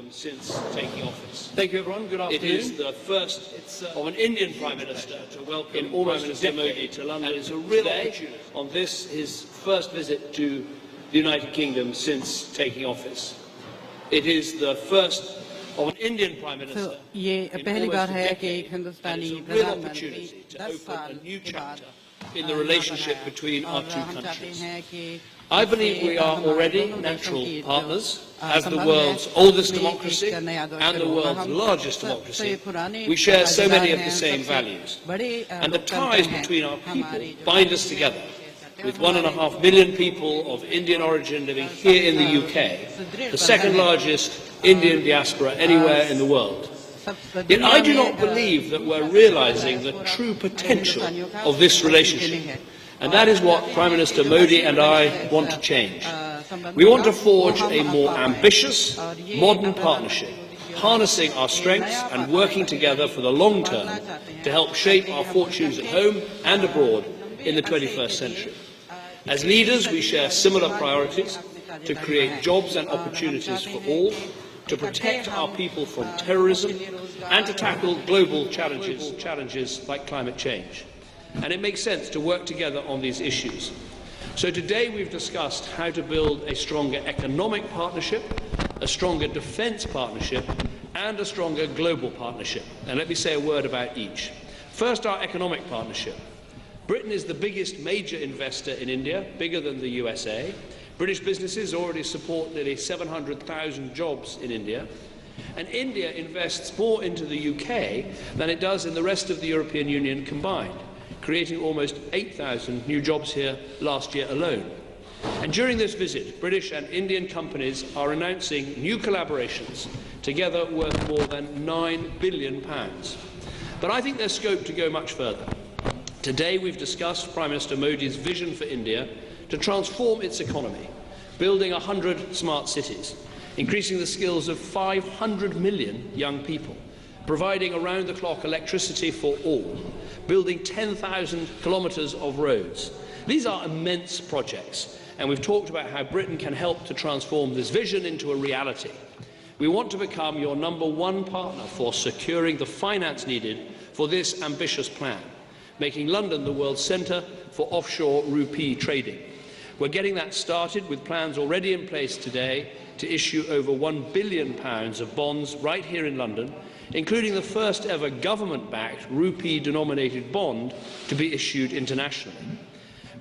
Kingdom since taking office. Thank you, everyone. Good afternoon. It is the first of an Indian Prime Minister to welcome Prime Minister Modi to London. It's a real opportunity on this, his first visit to the United Kingdom since taking office. It is the first of an Indian Prime Minister ये in पहली almost bar a है कि decade, एक and Hindustani it's a real प्रधानमंत्री opportunity to 10 open साल a new के बाद chapter in the relationship यहाँ पर between आया। our और two हम चाहते countries. हैं कि I believe we are हमारे already दोनों देशों natural की जो partners as the संबंध world's है, oldest उसमें democracy एक नया दौर and the शुरू होगा। world's हम largest सबसे democracy. पुराने We share so भागीदार many of हैं, the same सबसे values. बड़े And the लोकतंत्र ties हैं। between our people हमारी जो bind us together, with 1.5 million people of Indian origin living here in the UK, the second largest Indian diaspora anywhere in the world. Yet I do not believe that we're realising the true potential of this relationship. And that is what Prime Minister Modi and I want to change. We want to forge a more ambitious, modern partnership, harnessing our strengths and working together for the long term to help shape our fortunes at home and abroad in the 21st century. As leaders, we share similar priorities to create jobs and opportunities for all, to protect our people from terrorism, and to tackle global challenges like climate change. And it makes sense to work together on these issues. So today we've discussed how to build a stronger economic partnership, a stronger defence partnership, and a stronger global partnership. And let me say a word about each. First, our economic partnership. Britain is the biggest major investor in India, bigger than the USA. British businesses already support nearly 700,000 jobs in India. And India invests more into the UK than it does in the rest of the European Union combined, creating almost 8,000 new jobs here last year alone. And during this visit, British and Indian companies are announcing new collaborations, together worth more than £9 billion. But I think there's scope to go much further. Today we've discussed Prime Minister Modi's vision for India to transform its economy, building 100 smart cities, increasing the skills of 500 million young people, providing around-the-clock electricity for all, building 10,000 kilometres of roads. These are immense projects, and we've talked about how Britain can help to transform this vision into a reality. We want to become your #1 partner for securing the finance needed for this ambitious plan, making London the world's centre for offshore rupee trading. We're getting that started with plans already in place today to issue over £1 billion of bonds right here in London, including the first ever government-backed rupee-denominated bond to be issued internationally.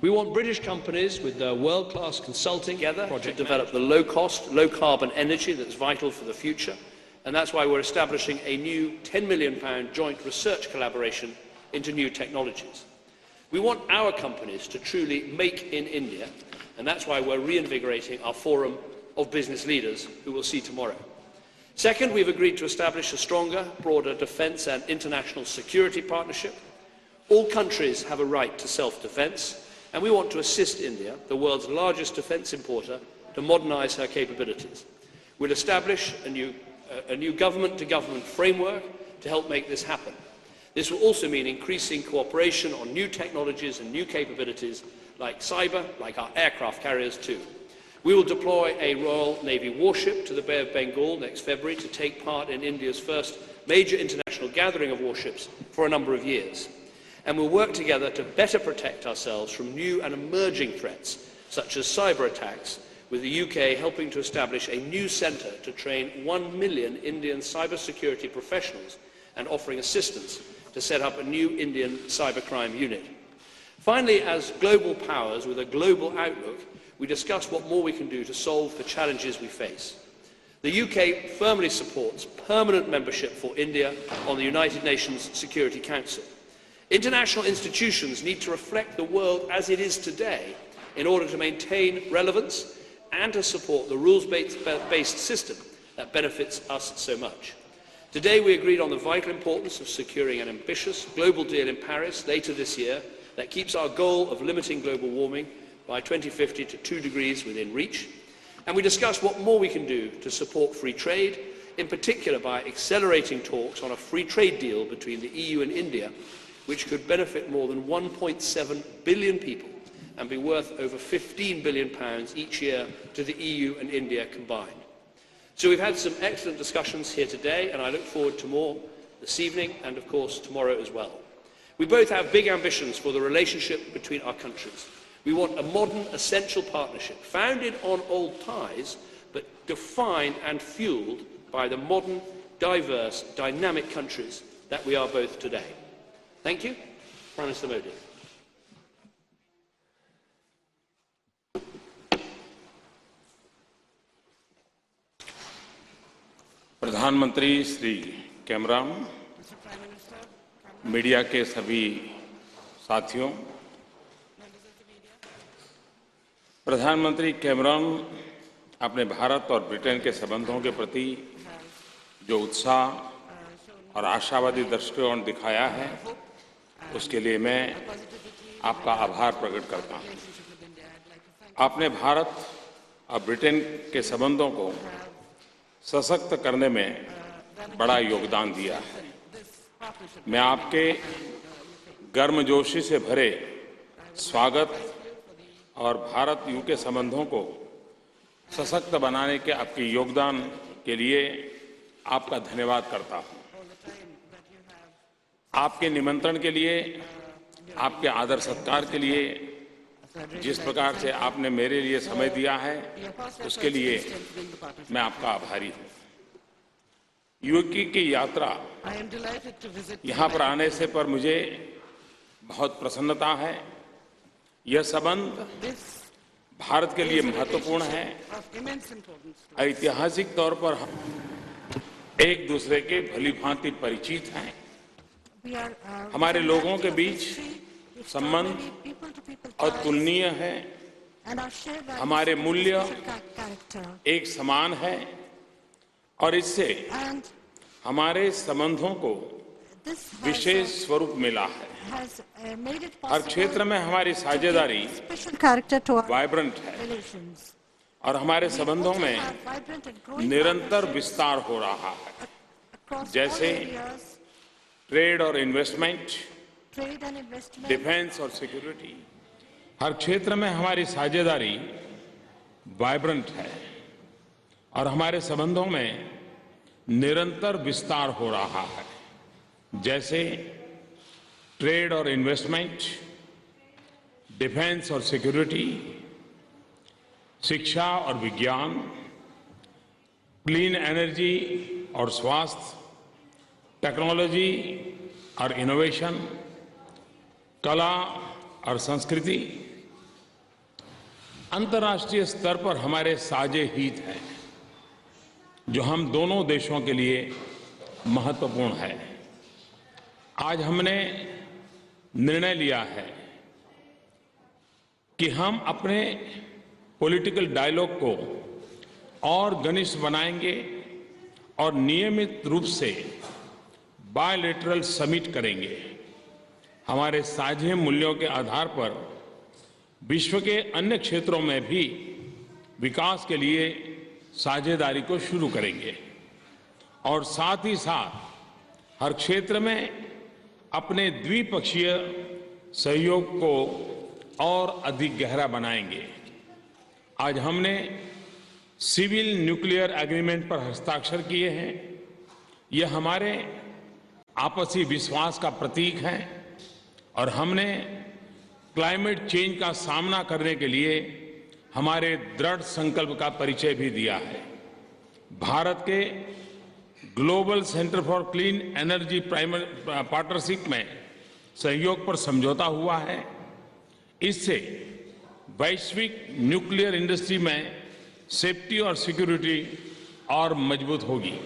We want British companies with their world-class consulting together to develop the low-cost, low-carbon energy that's vital for the future, and that's why we're establishing a new £10 million joint research collaboration into new technologies. We want our companies to truly make in India, and that's why we're reinvigorating our forum of business leaders, who we'll see tomorrow. Second, we've agreed to establish a stronger, broader defence and international security partnership. All countries have a right to self-defence, and we want to assist India, the world's largest defence importer, to modernise her capabilities. We'll establish a new government-to-government framework to help make this happen. This will also mean increasing cooperation on new technologies and new capabilities like cyber, like our aircraft carriers too. We will deploy a Royal Navy warship to the Bay of Bengal next February to take part in India's first major international gathering of warships for a number of years. And we'll work together to better protect ourselves from new and emerging threats, such as cyber attacks, with the UK helping to establish a new centre to train 1 million Indian cybersecurity professionals and offering assistance to set up a new Indian cybercrime unit. Finally, as global powers with a global outlook, we discussed what more we can do to solve the challenges we face. The UK firmly supports permanent membership for India on the United Nations Security Council. International institutions need to reflect the world as it is today in order to maintain relevance and to support the rules-based system that benefits us so much. Today we agreed on the vital importance of securing an ambitious global deal in Paris later this year that keeps our goal of limiting global warming by 2050 to 2 degrees within reach. And we discussed what more we can do to support free trade, in particular by accelerating talks on a free trade deal between the EU and India, which could benefit more than 1.7 billion people and be worth over £15 billion each year to the EU and India combined. So we've had some excellent discussions here today, and I look forward to more this evening and, of course, tomorrow as well. We both have big ambitions for the relationship between our countries. We want a modern, essential partnership, founded on old ties, but defined and fuelled by the modern, diverse, dynamic countries that we are both today. Thank you. Prime Minister Modi. प्रधानमंत्री Shri Cameron, media के सभी साथियों, प्रधानमंत्री Cameron अपने भारत और Britain के संबंधों के प्रति जो उत्साह और आशावादी दृष्टिकोण दिखाया है, उसके लिए मैं आपका आभार प्रकट करता हूं। आपने भारत और ब्रिटेन के संबंधों को सशक्त करने में बड़ा योगदान दिया है। मैं आपके गर्मजोशी से भरे स्वागत और भारत यूके संबंधों को सशक्त बनाने के आपके योगदान के लिए आपका धन्यवाद करता हूं। आपके निमंत्रण के लिए, आपके आदर सत्कार के लिए, जिस प्रकार से आपने मेरे लिए समय दिया है, उसके लिए मैं आपका आभारी हूं। यूके की यात्रा यहां पर आने से पर मुझे बहुत प्रसन्नता है। यह संबंध भारत के लिए महत्वपूर्ण है। ऐतिहासिक तौर पर हम एक दूसरे के भलीभांति परिचित हैं। हमारे लोगों के बीच संबंध अतुलनीय है। हमारे मूल्य एक समान है और इससे हमारे संबंधों को विशेष स्वरूप मिला है। हर क्षेत्र में हमारी साझेदारी वाइब्रेंट है और हमारे संबंधों में निरंतर विस्तार हो रहा है, जैसे ट्रेड और इन्वेस्टमेंट, डिफेंस और सिक्योरिटी। हर क्षेत्र में हमारी साझेदारी वाइब्रेंट है और हमारे संबंधों में निरंतर विस्तार हो रहा है, जैसे ट्रेड और इन्वेस्टमेंट, डिफेंस और सिक्योरिटी, शिक्षा और विज्ञान, क्लीन एनर्जी और स्वास्थ्य, टेक्नोलॉजी और इनोवेशन, कला और संस्कृति। अंतर्राष्ट्रीय स्तर पर हमारे साझे हित हैं, जो हम दोनों देशों के लिए महत्वपूर्ण है। आज हमने निर्णय लिया है कि हम अपने पॉलिटिकल डायलॉग को और घनिष्ठ बनाएंगे और नियमित रूप से बायलैटरल समिट करेंगे। हमारे साझे मूल्यों के आधार पर विश्व के अन्य क्षेत्रों में भी विकास के लिए साझेदारी को शुरू करेंगे और साथ ही साथ हर क्षेत्र में अपने द्विपक्षीय सहयोग को और अधिक गहरा बनाएंगे। आज हमने सिविल न्यूक्लियर एग्रीमेंट पर हस्ताक्षर किए हैं। यह हमारे आपसी विश्वास का प्रतीक है और हमने क्लाइमेट चेंज का सामना करने के लिए हमारे दृढ़ संकल्प का परिचय भी दिया है। भारत के global centre for clean energy partnership में सहयोग पर समझौता हुआ है। इससे वैश्विक न्यूक्लियर इंडस्ट्री में सेफ्टी और सिक्योरिटी और मजबूत होगी।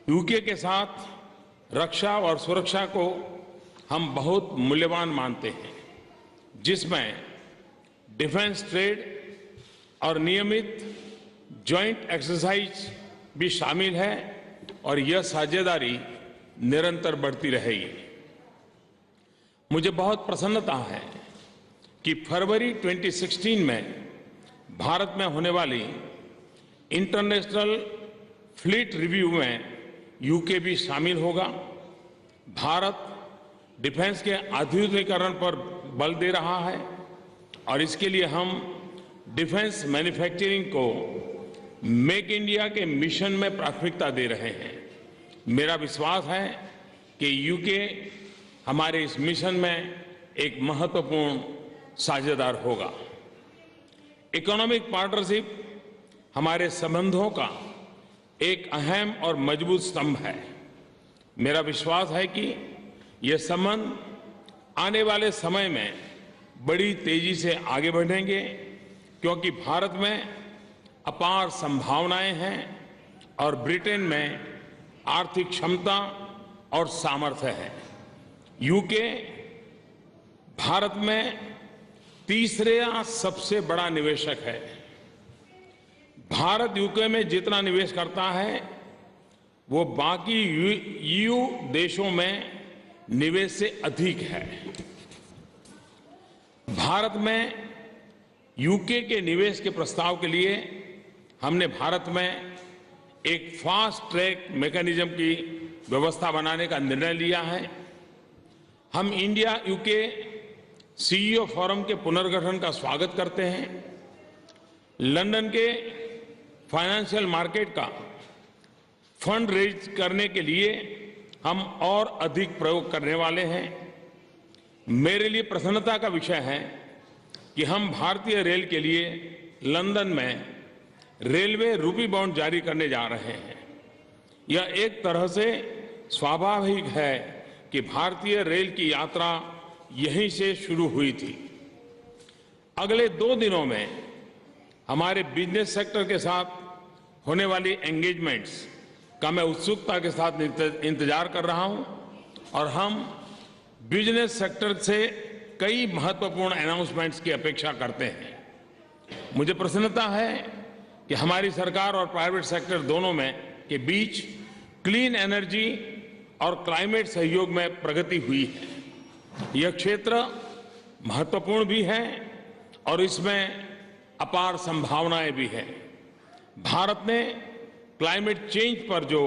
यूके के साथ रक्षा और सुरक्षा को हम बहुत मूल्यवान मानते हैं, जिसमें डिफेंस ट्रेड और नियमित जॉइंट एक्सरसाइज भी शामिल है और यह साझेदारी निरंतर बढ़ती रहेगी। मुझे बहुत प्रसन्नता है कि फरवरी 2016 में भारत में होने वाली इंटरनेशनल फ्लीट रिव्यू में यूके भी शामिल होगा। भारत डिफेंस के आधुनिकीकरण पर बल दे रहा है और इसके लिए हम डिफेंस मैन्युफैक्चरिंग को मेक इंडिया के मिशन में प्राथमिकता दे रहे हैं। मेरा विश्वास है कि यूके हमारे इस मिशन में एक महत्वपूर्ण साझेदार होगा। इकोनॉमिक पार्टनरशिप हमारे संबंधों का एक अहम और मजबूत स्तंभ है। मेरा विश्वास है कि ये संबंध आने वाले समय में बड़ी तेजी से आगे बढ़ेंगे, क्योंकि भारत में अपार संभावनाएं हैं और ब्रिटेन में आर्थिक क्षमता और सामर्थ्य है। यूके भारत में तीसरा सबसे बड़ा निवेशक है। भारत यूके में जितना निवेश करता है वो बाकी ईयू देशों में निवेश से अधिक है। भारत में यूके के निवेश के प्रस्ताव के लिए हमने भारत में एक फास्ट ट्रैक मैकेनिज्म की व्यवस्था बनाने का निर्णय लिया है। हम इंडिया यूके सीईओ फोरम के पुनर्गठन का स्वागत करते हैं। लंदन के फाइनेंशियल मार्केट का फंड रेज करने के लिए हम और अधिक प्रयोग करने वाले हैं। मेरे लिए प्रसन्नता का विषय है कि हम भारतीय रेल के लिए लंदन में रेलवे रूपी बॉन्ड जारी करने जा रहे हैं। यह एक तरह से स्वाभाविक है कि भारतीय रेल की यात्रा यहीं से शुरू हुई थी। अगले 2 दिनों में हमारे बिजनेस सेक्टर के साथ होने वाली एंगेजमेंट्स का मैं उत्सुकता के साथ इंतजार कर रहा हूं और हम बिजनेस सेक्टर से कई महत्वपूर्ण अनाउंसमेंट्स की अपेक्षा करते हैं। मुझे प्रसन्नता है कि हमारी सरकार और प्राइवेट सेक्टर दोनों में के बीच क्लीन एनर्जी और क्लाइमेट सहयोग में प्रगति हुई है। यह क्षेत्र महत्वपूर्ण भी है और इसमें अपार संभावनाएं भी हैं। भारत ने क्लाइमेट चेंज पर जो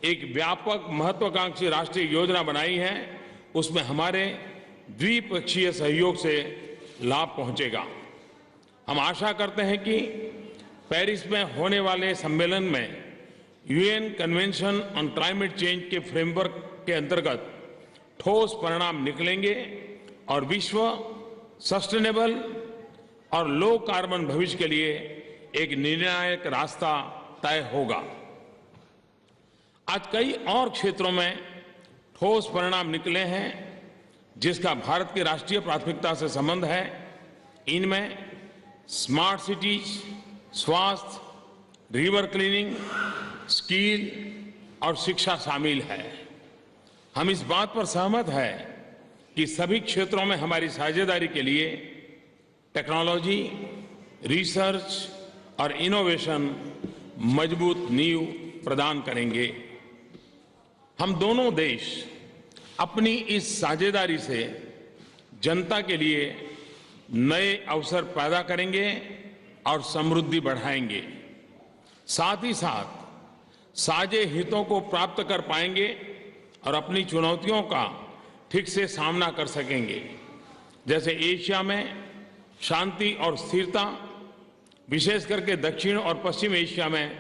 एक व्यापक महत्वाकांक्षी राष्ट्रीय योजना बनाई है, उसमें हमारे द्विपक्षीय सहयोग से लाभ पहुंचेगा। हम आशा करते हैं कि पेरिस में होने वाले सम्मेलन में UN convention on climate change के फ्रेमवर्क के अंतर्गत ठोस परिणाम निकलेंगे और विश्व सस्टेनेबल और लो कार्बन भविष्य के लिए एक निर्णायक रास्ता तय होगा। आज कई और क्षेत्रों में ठोस परिणाम निकले हैं जिसका भारत की राष्ट्रीय प्राथमिकता से संबंध है। इनमें स्मार्ट सिटीज, स्वास्थ्य, रिवर क्लीनिंग, स्किल और शिक्षा शामिल है। हम इस बात पर सहमत हैं कि सभी क्षेत्रों में हमारी साझेदारी के लिए टेक्नोलॉजी, रिसर्च और इनोवेशन मजबूत नींव प्रदान करेंगे। हम दोनों देश अपनी इस साझेदारी से जनता के लिए नए अवसर पैदा करेंगे और समृद्धि बढ़ाएंगे। साथ ही साथ साझे हितों को प्राप्त कर पाएंगे और अपनी चुनौतियों का ठीक से सामना कर सकेंगे। जैसे एशिया में शांति और स्थिरता, विशेष करके दक्षिण और पश्चिम एशिया में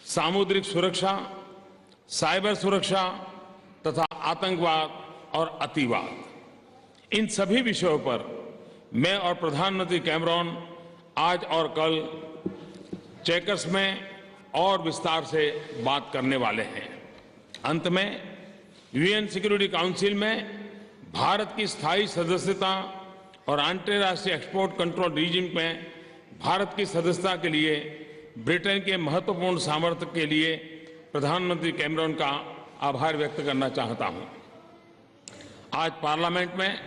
सामुद्रिक सुरक्षा, साइबर सुरक्षा तथा आतंकवाद और अतिवाद, इन सभी विषयों पर मैं और प्रधानमंत्री कैमरॉन आज और कल चेकर्स में और विस्तार से बात करने वाले हैं। अंत में यूएन सिक्योरिटी काउंसिल में भारत की स्थायी सदस्यता और अंतर्राष्ट्रीय एक्सपोर्ट कंट्रोल रीजिम में भारत की सदस्यता के लिए ब्रिटेन के महत्वपूर्ण सामर्थ्य के लिए प्रधानमंत्री कैमरॉन का आभार व्यक्त करना चाहता हूं। आज पार्लियामेंट में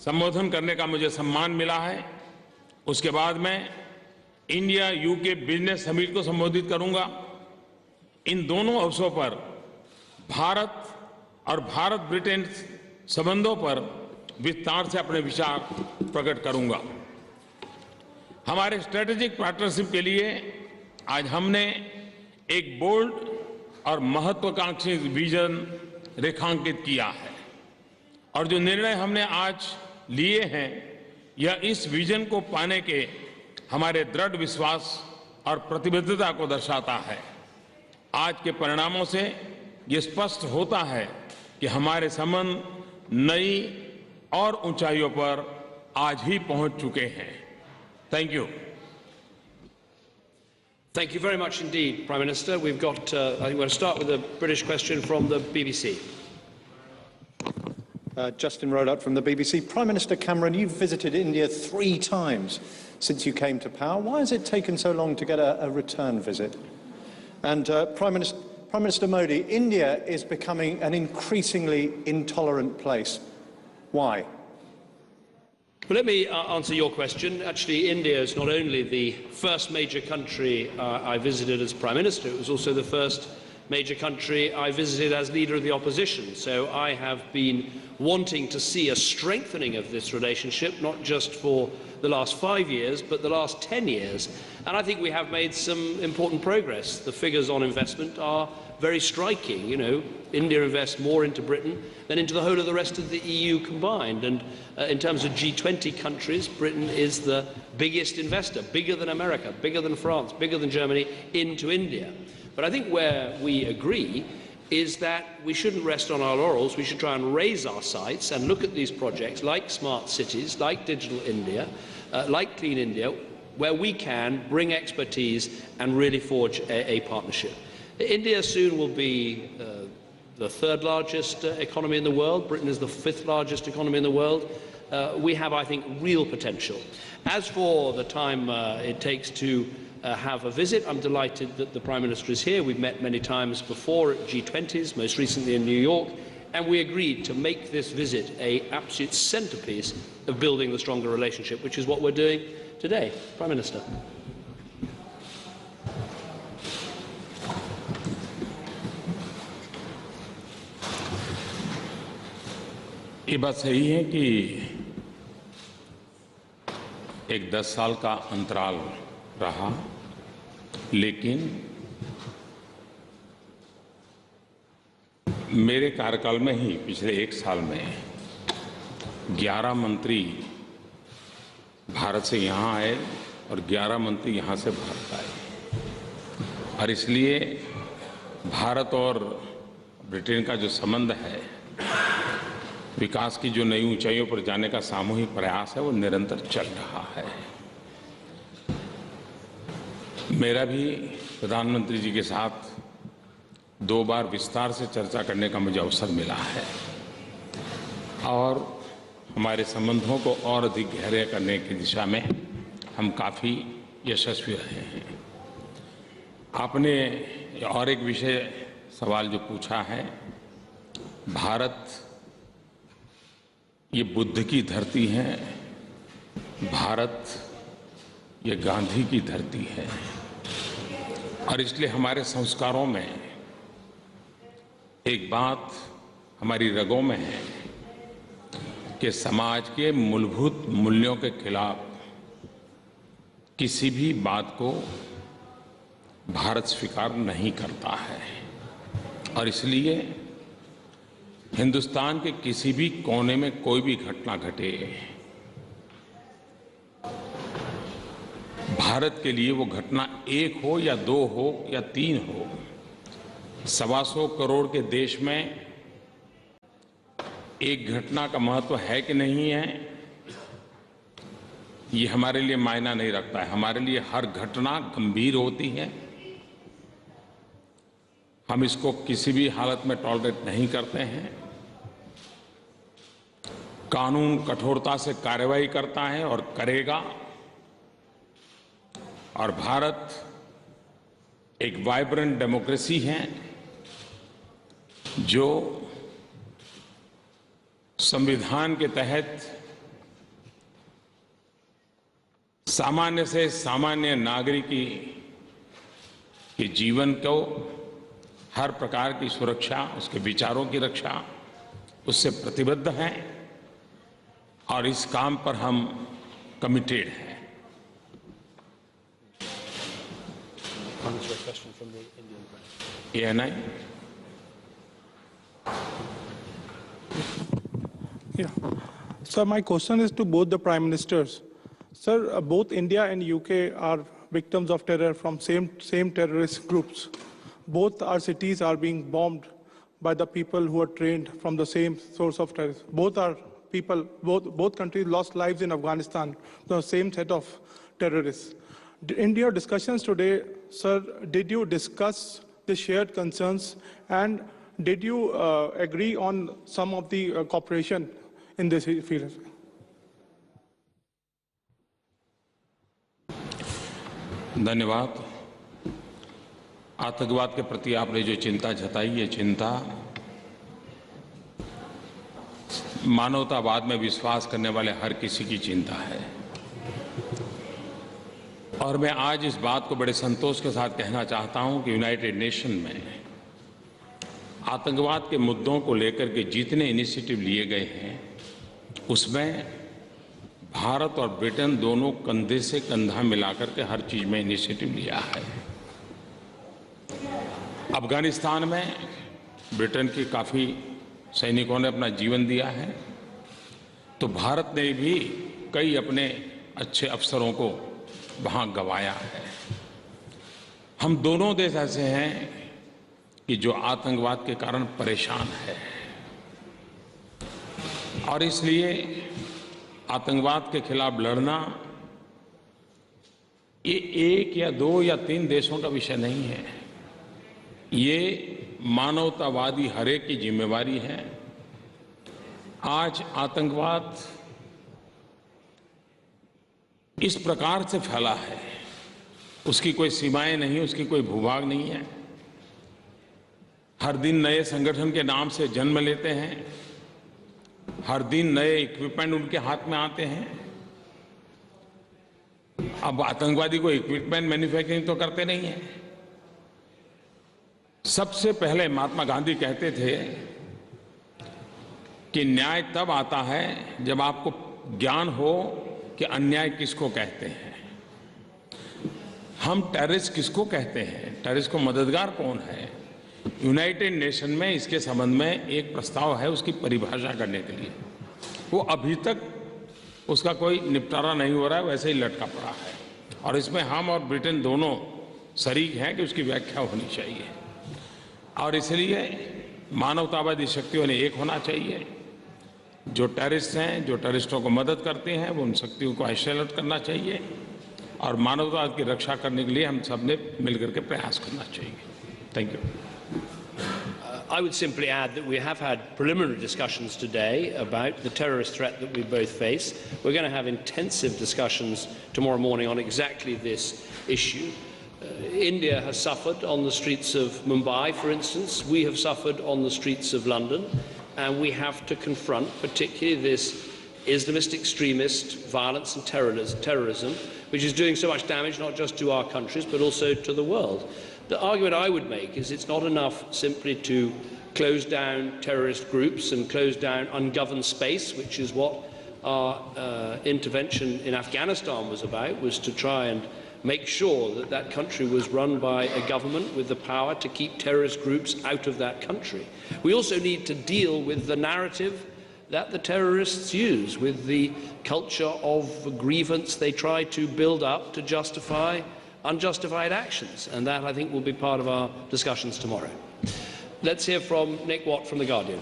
संबोधन करने का मुझे सम्मान मिला है। उसके बाद मैं इंडिया यूके बिजनेस समिट को संबोधित करूंगा। इन दोनों अवसरों पर भारत और भारत ब्रिटेन संबंधों पर विस्तार से अपने विचार प्रकट करूंगा। हमारे स्ट्रेटेजिक पार्टनरशिप के लिए आज हमने एक बोल्ड और महत्वाकांक्षी विजन रेखांकित किया है और जो निर्णय हमने आज लिए हैं यह इस विजन को पाने के हमारे दृढ़ विश्वास और प्रतिबद्धता को दर्शाता है। आज के परिणामों से ये स्पष्ट होता है कि हमारे संबंध नई और ऊंचाइयों पर आज ही पहुंच चुके हैं। Thank you. Thank you very much indeed, Prime Minister. We've got, I think we're going to start with a British question from the BBC. Justin Roebuck from the BBC. Prime Minister Cameron, you've visited India 3 times since you came to power. Why has it taken so long to get a return visit? And Prime Minister Modi, India is becoming an increasingly intolerant place. Why? Well, let me answer your question. Actually, India is not only the first major country I visited as Prime Minister, it was also the first major country I visited as leader of the opposition. So I have been wanting to see a strengthening of this relationship, not just for the last 5 years, but the last 10 years. And I think we have made some important progress. The figures on investment are very striking. You know, India invests more into Britain than into the whole of the rest of the EU combined. And in terms of G20 countries, Britain is the biggest investor, bigger than America, bigger than France, bigger than Germany, into India. But I think where we agree is that we shouldn't rest on our laurels. We should try and raise our sights and look at these projects like smart cities, like Digital India, like Clean India, where we can bring expertise and really forge a partnership. India soon will be the 3rd largest economy in the world. Britain is the 5th largest economy in the world. We have, I think, real potential. As for the time it takes to have a visit, I'm delighted that the Prime Minister is here. We've met many times before at G20s, most recently in New York, and we agreed to make this visit an absolute centrepiece of building the stronger relationship, which is what we're doing today. Prime Minister. ये बात सही है कि एक 10 साल का अंतराल रहा, लेकिन मेरे कार्यकाल में ही पिछले 1 साल में 11 मंत्री भारत से यहाँ आए और 11 मंत्री यहाँ से भारत आए। और इसलिए भारत और ब्रिटेन का जो संबंध है, विकास की जो नई ऊंचाइयों पर जाने का सामूहिक प्रयास है, वो निरंतर चल रहा है। मेरा भी प्रधानमंत्री जी के साथ 2 बार विस्तार से चर्चा करने का मुझे अवसर मिला है और हमारे संबंधों को और अधिक गहरे करने की दिशा में हम काफ़ी यशस्वी रहे हैं। आपने और एक विषय सवाल जो पूछा है, भारत ये बुद्ध की धरती है, भारत ये गांधी की धरती है और इसलिए हमारे संस्कारों में एक बात हमारी रगों में है कि समाज के मूलभूत मूल्यों के खिलाफ किसी भी बात को भारत स्वीकार नहीं करता है और इसलिए हिंदुस्तान के किसी भी कोने में कोई भी घटना घटे, भारत के लिए वो घटना 1 हो या 2 हो या 3 हो, 125 करोड़ के देश में एक घटना का महत्व है कि नहीं है, ये हमारे लिए मायना नहीं रखता है। हमारे लिए हर घटना गंभीर होती है, हम इसको किसी भी हालत में टॉलरेट नहीं करते हैं। कानून कठोरता से कार्रवाई करता है और करेगा और भारत एक वाइब्रेंट डेमोक्रेसी है जो संविधान के तहत सामान्य से सामान्य नागरिक के जीवन को हर प्रकार की सुरक्षा, उसके विचारों की रक्षा, उससे प्रतिबद्ध हैं और इस काम पर हम कमिटेड हैं। ANI? Yeah. Sir, my question is to both the Prime Ministers. Sir, both India and UK are victims of terror from same terrorist groups. Both our cities are being bombed by the people who are trained from the same source of terrorism. Both countries lost lives in Afghanistan, the same set of terrorists. In your discussions today, sir, did you discuss the shared concerns, and did you agree on some of the cooperation in this field? धन्यवाद। आतंकवाद के प्रति आपने जो चिंता जताई, ये चिंता मानवतावाद में विश्वास करने वाले हर किसी की चिंता है। और मैं आज इस बात को बड़े संतोष के साथ कहना चाहता हूं कि यूनाइटेड नेशन में आतंकवाद के मुद्दों को लेकर के जितने इनिशिएटिव लिए गए हैं, उसमें भारत और ब्रिटेन दोनों कंधे से कंधा मिलाकर के हर चीज में इनिशिएटिव लिया है। अफगानिस्तान में ब्रिटेन के काफी सैनिकों ने अपना जीवन दिया है, तो भारत ने भी कई अपने अच्छे अफसरों को वहां गंवाया है। हम दोनों देश ऐसे हैं कि जो आतंकवाद के कारण परेशान है, और इसलिए आतंकवाद के खिलाफ लड़ना ये एक या दो या तीन देशों का विषय नहीं है, ये मानवतावादी हर एक की जिम्मेवारी है। आज आतंकवाद इस प्रकार से फैला है, उसकी कोई सीमाएं नहीं, उसकी कोई भूभाग नहीं है। हर दिन नए संगठन के नाम से जन्म लेते हैं, हर दिन नए इक्विपमेंट उनके हाथ में आते हैं। अब आतंकवादी को इक्विपमेंट मैन्युफैक्चरिंग तो करते नहीं है। सबसे पहले महात्मा गांधी कहते थे कि न्याय तब आता है जब आपको ज्ञान हो कि अन्याय किसको कहते हैं। हम टेररिस्ट किसको कहते हैं, टेररिस्ट को मददगार कौन है। यूनाइटेड नेशन में इसके संबंध में एक प्रस्ताव है उसकी परिभाषा करने के लिए, वो अभी तक उसका कोई निपटारा नहीं हो रहा है, वैसे ही लटका पड़ा है। और इसमें हम और ब्रिटेन दोनों शरीक हैं कि उसकी व्याख्या होनी चाहिए। और इसलिए मानवतावादी शक्तियों ने एक होना चाहिए। जो टेररिस्ट हैं, जो टेररिस्टों को मदद करते हैं, वो उन शक्तियों को आइसोलेट करना चाहिए, और मानवता की रक्षा करने के लिए हम सब ने मिलकर के प्रयास करना चाहिए। Thank you. I would simply add that we have had preliminary discussions today about the terrorist threat that we both face. We're going to have intensive discussions tomorrow morning on exactly this issue. India has suffered on the streets of Mumbai, for instance. We have suffered on the streets of London, and we have to confront particularly this Islamist extremist violence and terrorism, which is doing so much damage not just to our countries but also to the world. The argument I would make is it's not enough simply to close down terrorist groups and close down ungoverned space, which is what our intervention in Afghanistan was about, was to try and make sure that that country was run by a government with the power to keep terrorist groups out of that country. We also need to deal with the narrative that the terrorists use, with the culture of grievance they try to build up to justify unjustified actions, and that, I think, will be part of our discussions tomorrow. Let's hear from Nick Watt from The Guardian.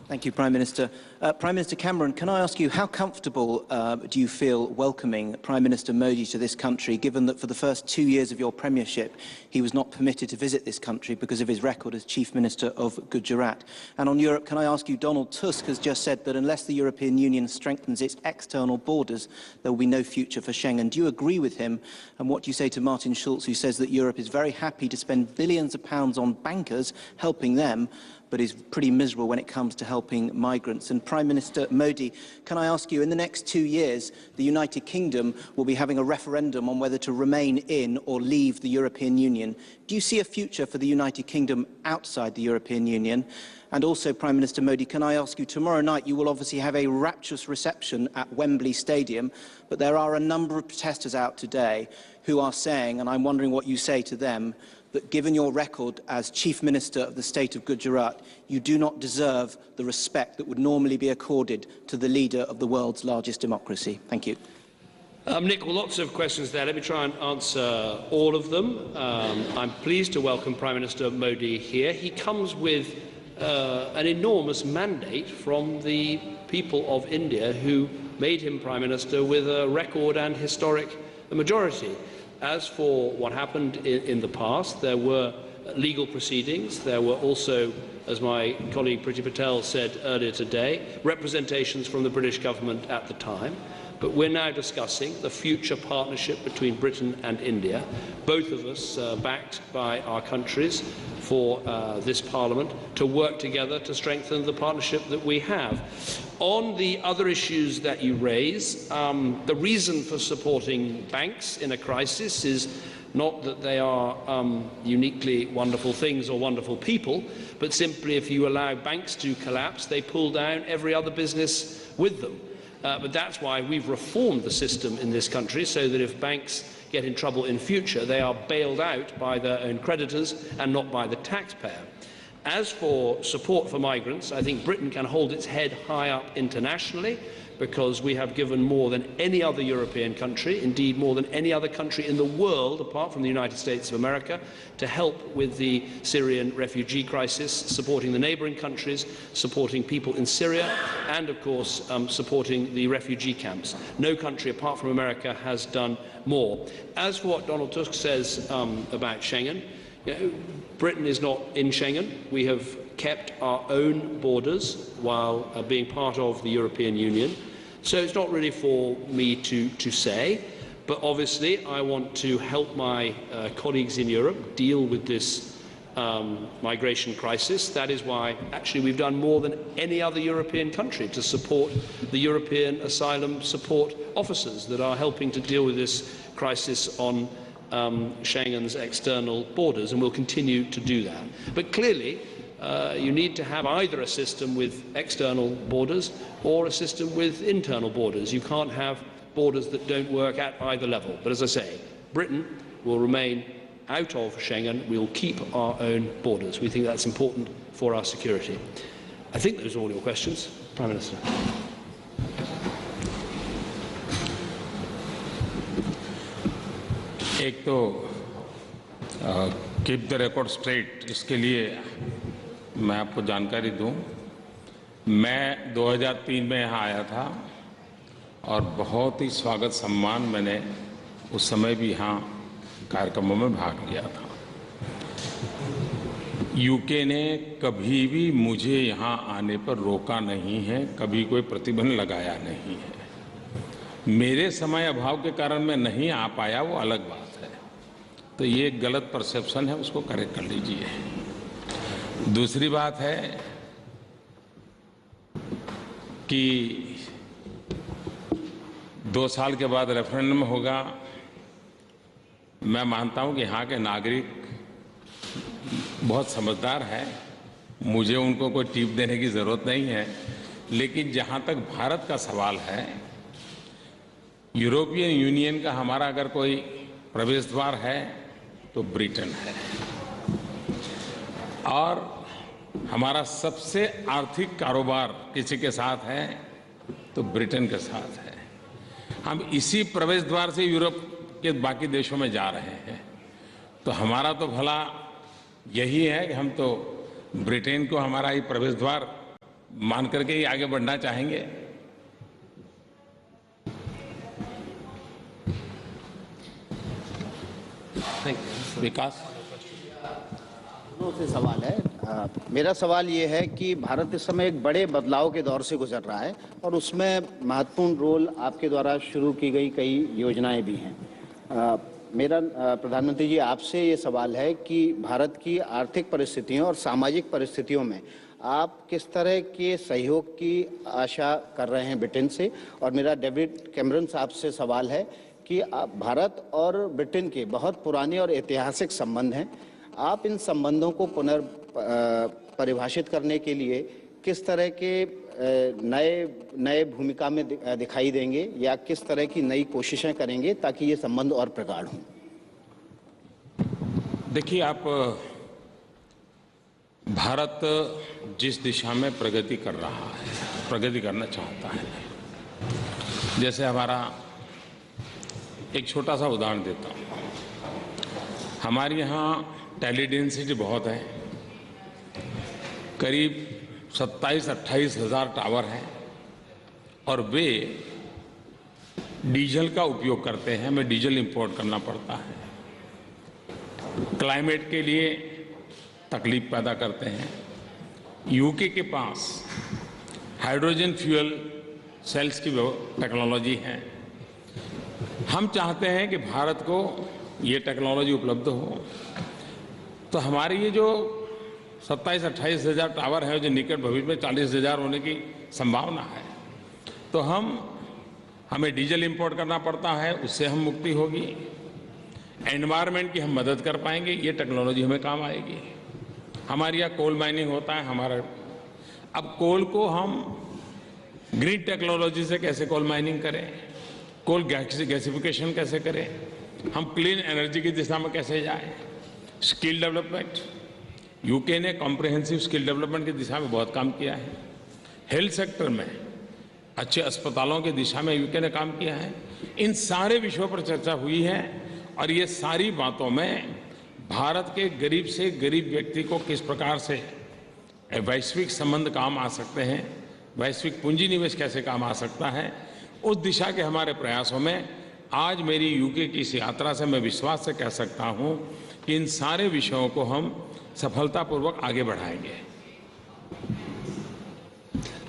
Thank you, Prime Minister. Prime Minister Cameron, can I ask you, how comfortable do you feel welcoming Prime Minister Modi to this country, given that for the first 2 years of your premiership, he was not permitted to visit this country because of his record as Chief Minister of Gujarat? And on Europe, can I ask you, Donald Tusk has just said that unless the European Union strengthens its external borders, there will be no future for Schengen. Do you agree with him? And what do you say to Martin Schulz, who says that Europe is very happy to spend billions of pounds on bankers, helping them, but is pretty miserable when it comes to helping migrants? And Prime Minister Modi, can I ask you, in the next 2 years, the United Kingdom will be having a referendum on whether to remain in or leave the European Union. Do you see a future for the United Kingdom outside the European Union? And also, Prime Minister Modi, can I ask you, tomorrow night you will obviously have a rapturous reception at Wembley Stadium, but there are a number of protesters out today who are saying, and I'm wondering what you say to them, that given your record as Chief Minister of the state of Gujarat, you do not deserve the respect that would normally be accorded to the leader of the world's largest democracy. Thank you. Nick, well, lots of questions there. Let me try and answer all of them. I'm pleased to welcome Prime Minister Modi here. He comes with an enormous mandate from the people of India who made him Prime Minister with a record and historic majority. As for what happened in the past, there were legal proceedings. There were also, as my colleague Priti Patel said earlier today, representations from the British government at the time. But we're now discussing the future partnership between Britain and India, both of us backed by our countries for this Parliament, to work together to strengthen the partnership that we have. On the other issues that you raise, the reason for supporting banks in a crisis is not that they are uniquely wonderful things or wonderful people, but simply if you allow banks to collapse, they pull down every other business with them. But that's why we've reformed the system in this country, so that if banks get in trouble in future, they are bailed out by their own creditors and not by the taxpayer. As for support for migrants, I think Britain can hold its head high up internationally, because we have given more than any other European country, indeed more than any other country in the world, apart from the United States of America, to help with the Syrian refugee crisis, supporting the neighbouring countries, supporting people in Syria, and of course supporting the refugee camps. No country apart from America has done more. As for what Donald Tusk says about Schengen, Britain is not in Schengen. We have kept our own borders while being part of the European Union. So it's not really for me to say, but obviously I want to help my colleagues in Europe deal with this migration crisis. That is why actually we've done more than any other European country to support the European asylum support officers that are helping to deal with this crisis on Schengen's external borders, and we'll continue to do that. But clearly, you need to have either a system with external borders or a system with internal borders. You can't have borders that don't work at either level. But as I say, Britain will remain out of Schengen. We'll keep our own borders. We think that's important for our security. I think those are all your questions. Prime Minister. एक तो keep the record straight, इसके लिए मैं आपको जानकारी दूं, मैं 2003 में यहाँ आया था और बहुत ही स्वागत सम्मान मैंने उस समय भी यहाँ कार्यक्रमों में भाग लिया था। यूके ने कभी भी मुझे यहाँ आने पर रोका नहीं है, कभी कोई प्रतिबंध लगाया नहीं है। मेरे समय अभाव के कारण मैं नहीं आ पाया, वो अलग बात है। तो ये एक गलत परसेप्शन है, उसको करेक्ट कर लीजिए। दूसरी बात है कि 2 साल के बाद रेफरेंडम होगा। मैं मानता हूं कि यहाँ के नागरिक बहुत समझदार हैं, मुझे उनको कोई टिप देने की ज़रूरत नहीं है। लेकिन जहाँ तक भारत का सवाल है, यूरोपियन यूनियन का हमारा अगर कोई प्रवेश द्वार है तो ब्रिटेन है, और हमारा सबसे आर्थिक कारोबार किसी के साथ है तो ब्रिटेन के साथ है। हम इसी प्रवेश द्वार से यूरोप के बाकी देशों में जा रहे हैं। तो हमारा तो भला यही है कि हम तो ब्रिटेन को हमारा ही प्रवेश द्वार मान करके ही आगे बढ़ना चाहेंगे। विकास से सवाल है। मेरा सवाल ये है कि भारत इस समय एक बड़े बदलाव के दौर से गुजर रहा है और उसमें महत्वपूर्ण रोल आपके द्वारा शुरू की गई कई योजनाएं भी हैं। मेरा प्रधानमंत्री जी आपसे ये सवाल है कि भारत की आर्थिक परिस्थितियों और सामाजिक परिस्थितियों में आप किस तरह के सहयोग की आशा कर रहे हैं ब्रिटेन से। और मेरा डेविड कैमरन साहब से सवाल है कि भारत और ब्रिटेन के बहुत पुराने और ऐतिहासिक संबंध हैं, आप इन संबंधों को पुनर्परिभाषित करने के लिए किस तरह के नए भूमिका में दिखाई देंगे या किस तरह की नई कोशिशें करेंगे ताकि ये संबंध और प्रगाढ़ हों? देखिए, आप भारत जिस दिशा में प्रगति कर रहा है, प्रगति करना चाहता है, जैसे हमारा एक छोटा सा उदाहरण देता हूँ। हमारे यहाँ टेली डेंसिटी बहुत है, करीब 27-28 हज़ार टावर हैं और वे डीजल का उपयोग करते हैं, हमें डीजल इंपोर्ट करना पड़ता है, क्लाइमेट के लिए तकलीफ पैदा करते हैं। यूके के पास हाइड्रोजन फ्यूल सेल्स की टेक्नोलॉजी है। हम चाहते हैं कि भारत को ये टेक्नोलॉजी उपलब्ध हो, तो हमारे ये जो 27-28 हज़ार टावर है जो निकट भविष्य में 40 हज़ार होने की संभावना है, तो हमें डीजल इंपोर्ट करना पड़ता है, उससे हम मुक्ति होगी। एनवायरनमेंट की हम मदद कर पाएंगे, ये टेक्नोलॉजी हमें काम आएगी। हमारे यहाँ कोल माइनिंग होता है, अब कोल को हम ग्रीन टेक्नोलॉजी से कैसे कोल माइनिंग करें, कोल गैसिफिकेशन कैसे करें, हम क्लीन एनर्जी की दिशा में कैसे जाएं। स्किल डेवलपमेंट, यूके ने कॉम्प्रिहेंसिव स्किल डेवलपमेंट की दिशा में बहुत काम किया है। हेल्थ सेक्टर में अच्छे अस्पतालों की दिशा में यूके ने काम किया है। इन सारे विषयों पर चर्चा हुई है और ये सारी बातों में भारत के गरीब से गरीब व्यक्ति को किस प्रकार से वैश्विक संबंध काम आ सकते हैं, वैश्विक पूंजी निवेश कैसे काम आ सकता है, उस दिशा के हमारे प्रयासों में आज मेरी यूके की इस यात्रा से मैं विश्वास से कह सकता हूं कि इन सारे विषयों को हम सफलतापूर्वक आगे बढ़ाएंगे।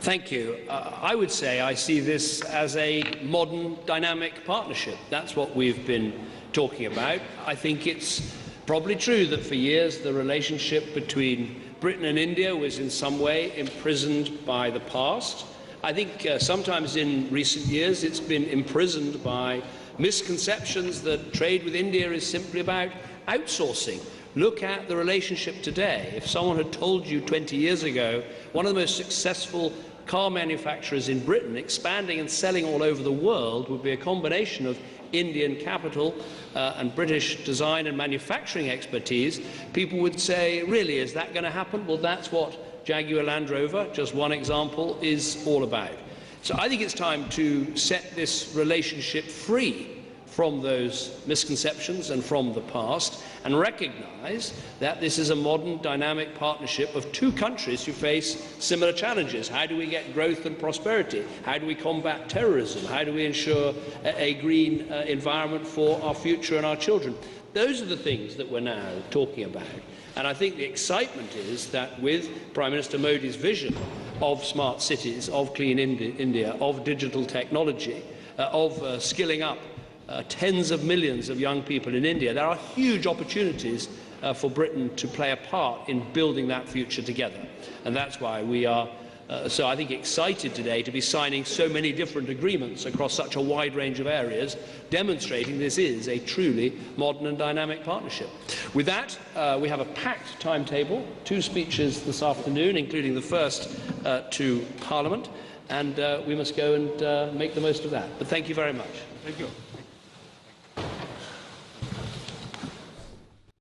Thank you. I would say I see this as a modern dynamic partnership. That's what we've been talking about. I think it's probably true that for years the relationship between Britain and India was in some way imprisoned by the past. I think sometimes in recent years it's been imprisoned by misconceptions that trade with India is simply about outsourcing. Look at the relationship today. If someone had told you 20 years ago one of the most successful car manufacturers in Britain expanding and selling all over the world would be a combination of Indian capital and British design and manufacturing expertise, people would say, really, is that going to happen? Well, that's what Jaguar Land Rover, just one example, is all about. So I think it's time to set this relationship free from those misconceptions and from the past and recognise that this is a modern dynamic partnership of two countries who face similar challenges. How do we get growth and prosperity? How do we combat terrorism? How do we ensure a green environment for our future and our children? Those are the things that we're now talking about. And I think the excitement is that with Prime Minister Modi's vision of smart cities, of clean India, of digital technology, of skilling up tens of millions of young people in India, there are huge opportunities for Britain to play a part in building that future together. And that's why we are so I think excited today to be signing so many different agreements across such a wide range of areas, demonstrating this is a truly modern and dynamic partnership. With that, we have a packed timetable, 2 speeches this afternoon, including the first to Parliament, and we must go and make the most of that. But thank you very much. Thank you.